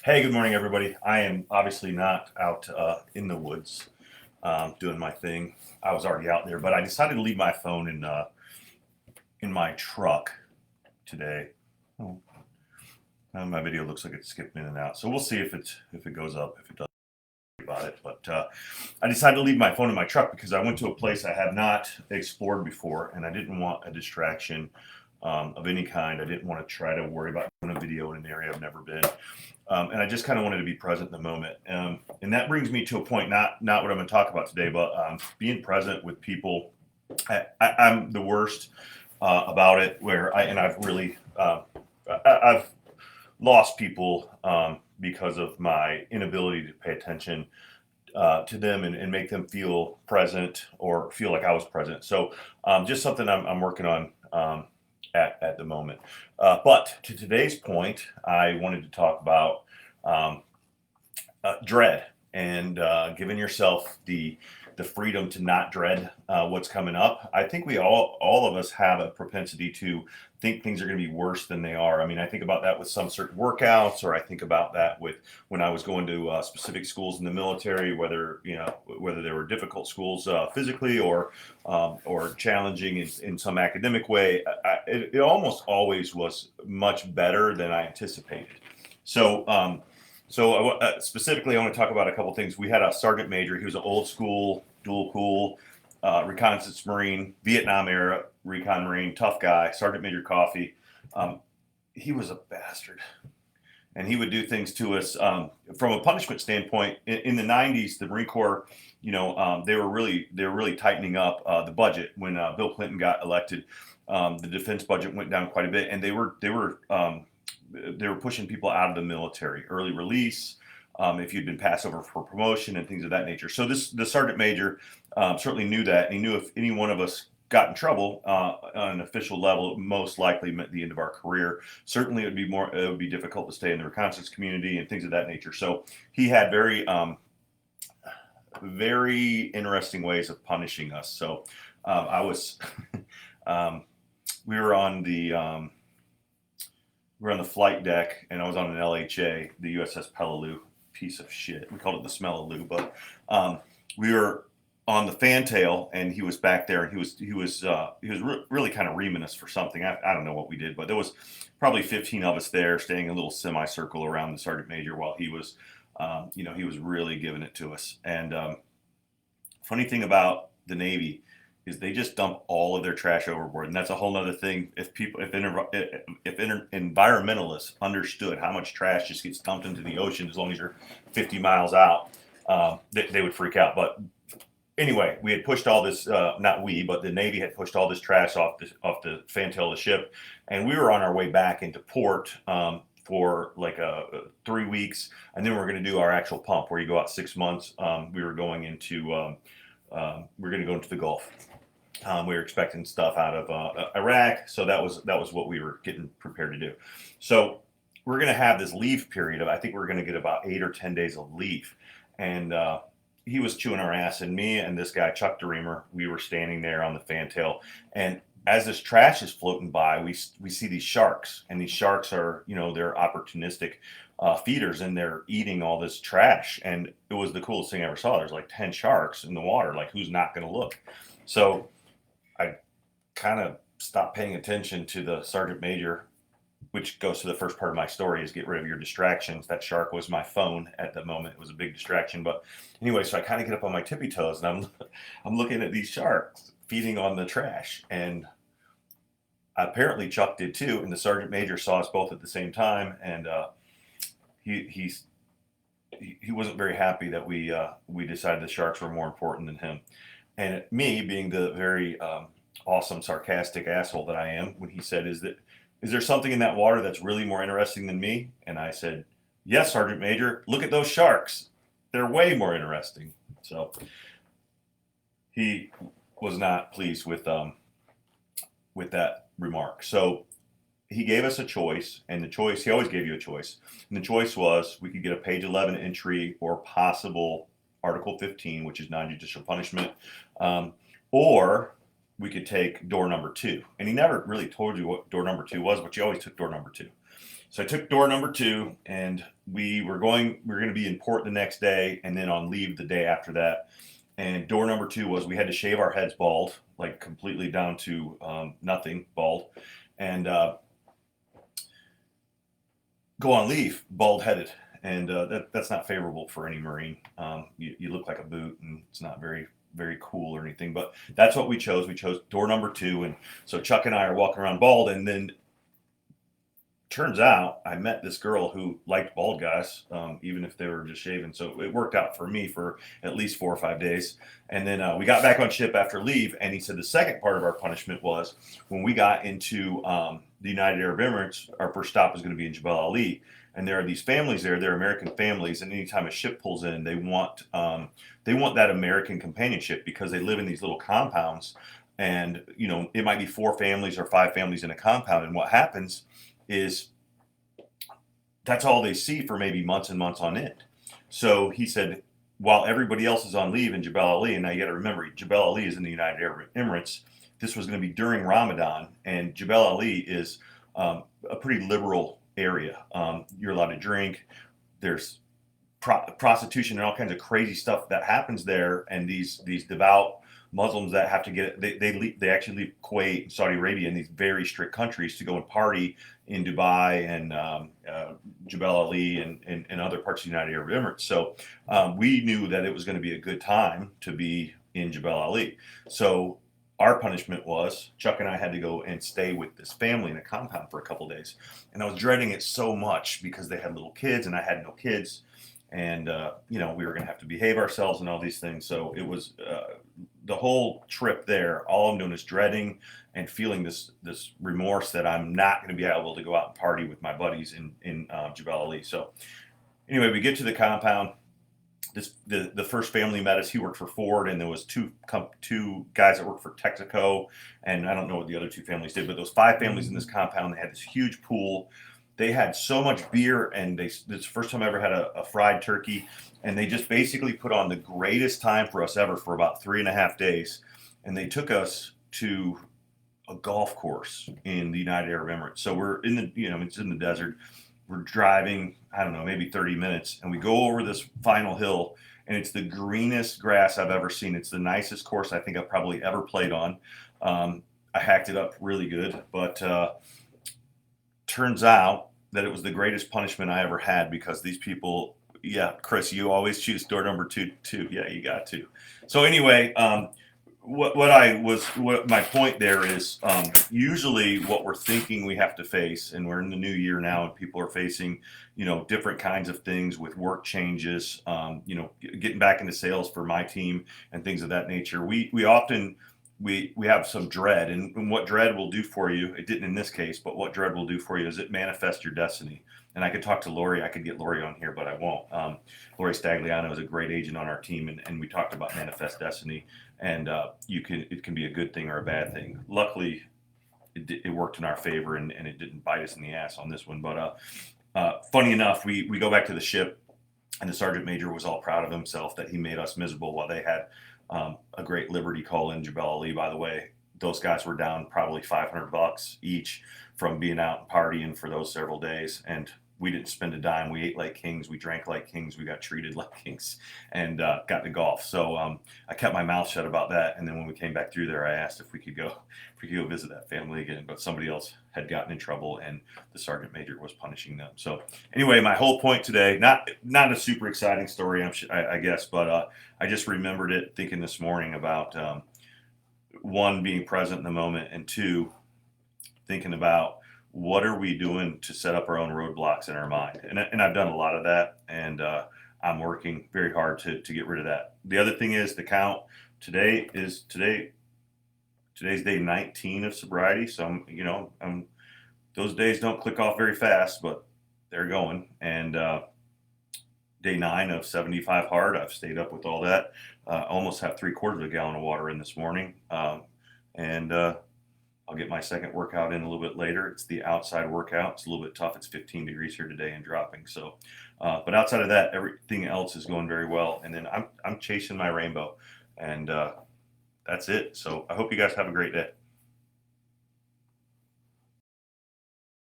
Hey, good morning, everybody. I am obviously not out in the woods doing my thing. I was already out there, but I decided to leave my phone in my truck today. Oh, my video looks like it's skipping in and out, so we'll see if it goes up. If it doesn't, about it. But I decided to leave my phone in my truck because I went to a place I have not explored before, and I didn't want a distraction of any kind. I didn't want to try to worry about doing a video in an area I've never been. And I just kind of wanted to be present in the moment. And that brings me to a point, not what I'm going to talk about today, but being present with people. I'm the worst about it, I've really, I've lost people because of my inability to pay attention to them and make them feel present or feel like I was present. So just something I'm working on at the moment. But to today's point, I wanted to talk about um, dread and giving yourself the freedom to not dread what's coming up. I think we all of us have a propensity to think things are going to be worse than they are. I mean, I think about that with some certain workouts, or I think about that with when I was going to specific schools in the military, whether they were difficult schools physically or challenging in some academic way. It almost always was much better than I anticipated. So specifically, I want to talk about a couple things. We had a sergeant major. He was an old school, dual cool, reconnaissance Marine, Vietnam era Recon Marine, tough guy, Sergeant Major Coffee. He was a bastard. And he would do things to us from a punishment standpoint. In the 90s, the Marine Corps, they were really tightening up the budget when Bill Clinton got elected. The defense budget went down quite a bit, and they were pushing people out of the military, early release, if you'd been passed over for promotion and things of that nature. So the sergeant major certainly knew that, and he knew if any one of us got in trouble on an official level, it most likely meant the end of our career. Certainly, it would be difficult to stay in the reconnaissance community and things of that nature. So he had very interesting ways of punishing us. So I was, we were on the flight deck, and I was on an LHA, the USS Peleliu, piece of shit. We called it the smell of lube, but we were on the fantail, and he was back there, and he was really kind of reaming us for something. I don't know what we did, but there was probably 15 of us there, staying in a little semicircle around the sergeant major while he was, he was really giving it to us. And funny thing about the Navy is they just dump all of their trash overboard, and that's a whole nother thing. If environmentalists understood how much trash just gets dumped into the ocean as long as you're 50 miles out, they would freak out. But anyway, we had pushed all this, not we, but the Navy had pushed all this trash off the fantail of the ship, and we were on our way back into port for like 3 weeks, and then we're going to do our actual pump where you go out 6 months. We were going into we're going to go into the Gulf. We were expecting stuff out of Iraq, so that was what we were getting prepared to do. So we're going to have this leave period of, I think we're going to get about 8 or 10 days of leave, and he was chewing our ass, and me and this guy Chuck DeReamer, we were standing there on the fantail, and as this trash is floating by, we see these sharks, and these sharks are, they're opportunistic feeders, and they're eating all this trash, and it was the coolest thing I ever saw. There's like 10 sharks in the water. Like, who's not going to look? So I kind of stopped paying attention to the sergeant major, which goes to the first part of my story, is get rid of your distractions. That shark was my phone at the moment. It was a big distraction. But anyway, so I kind of get up on my tippy toes, and I'm looking at these sharks feeding on the trash, and apparently Chuck did too. And the sergeant major saw us both at the same time, and he wasn't very happy that we decided the sharks were more important than him. And me, being the very awesome, sarcastic asshole that I am, when he said, is there something in that water that's really more interesting than me? And I said, yes, Sergeant Major, look at those sharks. They're way more interesting. So he was not pleased with that remark. So he gave us a choice, and he always gave you a choice. And the choice was, we could get a page 11 entry or possible Article 15, which is non-judicial punishment, or we could take door number 2. And he never really told you what door number 2 was, but you always took door number 2. So I took door number 2, and we were going to be in port the next day, and then on leave the day after that. And door number 2 was we had to shave our heads bald, like completely down to nothing, bald, and go on leave bald headed. And that's not favorable for any Marine. You look like a boot, and it's not very cool or anything. But that's what we chose. We chose door number 2, and so Chuck and I are walking around bald, and then turns out I met this girl who liked bald guys, even if they were just shaven. So it worked out for me for at least 4 or 5 days. And then we got back on ship after leave, and he said the second part of our punishment was when we got into the United Arab Emirates, our first stop was going to be in Jebel Ali. And there are these families there, they're American families, and anytime a ship pulls in, they want that American companionship because they live in these little compounds. And, it might be 4 families or 5 families in a compound. And what happens is that's all they see for maybe months and months on end. So he said, while everybody else is on leave in Jebel Ali, and now you got to remember, Jebel Ali is in the United Arab Emirates. This was going to be during Ramadan, and Jebel Ali is a pretty liberal area. You're allowed to drink. There's prostitution and all kinds of crazy stuff that happens there, and these devout Muslims that have to get they actually leave Kuwait and Saudi Arabia and these very strict countries to go and party in Dubai and Jebel Ali and other parts of the United Arab Emirates. So we knew that it was going to be a good time to be in Jebel Ali. So our punishment was Chuck and I had to go and stay with this family in a compound for a couple days, and I was dreading it so much because they had little kids and I had no kids. And, we were going to have to behave ourselves and all these things. So it was the whole trip there. All I'm doing is dreading and feeling this remorse that I'm not going to be able to go out and party with my buddies in Jebel Ali. So anyway, we get to the compound. The first family met us. He worked for Ford, and there was two guys that worked for Texaco. And I don't know what the other 2 families did, but those 5 families in this compound, they had this huge pool. They had so much beer, and this is the first time I ever had a fried turkey, and they just basically put on the greatest time for us ever for about 3.5 days. And they took us to a golf course in the United Arab Emirates. So we're in the, it's in the desert. We're driving, I don't know, maybe 30 minutes, and we go over this final hill, and it's the greenest grass I've ever seen. It's the nicest course I think I've probably ever played on. I hacked it up really good, but turns out that it was the greatest punishment I ever had because these people, yeah, Chris, you always choose door number 2 too. Yeah, you got to. So anyway, what my point there is, usually what we're thinking we have to face, and we're in the new year now, and people are facing, different kinds of things with work changes, getting back into sales for my team and things of that nature. We often have some dread, and what dread will do for you, it didn't in this case, but what dread will do for you is it manifests your destiny. And I could talk to Lori, I could get Lori on here, but I won't. Lori Stagliano is a great agent on our team, and we talked about manifest destiny, and it can be a good thing or a bad thing. Luckily, it worked in our favor, and it didn't bite us in the ass on this one. But funny enough, we go back to the ship, and the sergeant major was all proud of himself that he made us miserable while they had a great Liberty call in Jebel Ali. By the way, those guys were down probably $500 each from being out and partying for those several days. And we didn't spend a dime. We ate like kings. We drank like kings. We got treated like kings, and got to golf. So I kept my mouth shut about that. And then when we came back through there, I asked if we could go visit that family again. But somebody else had gotten in trouble, and the sergeant major was punishing them. So anyway, my whole point today, not a super exciting story, I guess, but I just remembered it thinking this morning about 1, being present in the moment, and 2, thinking about what are we doing to set up our own roadblocks in our mind. And I've done a lot of that, and I'm working very hard to get rid of that. The other thing is the count. Today's day 19 of sobriety. So those days don't click off very fast, but they're going. And day 9 of 75 hard. I've stayed up with all that. Almost have 3/4 of a gallon of water in this morning. And I'll get my second workout in a little bit later. It's the outside workout. It's a little bit tough. It's 15 degrees here today and dropping. So, but outside of that, everything else is going very well. And then I'm chasing my rainbow, and that's it. So I hope you guys have a great day.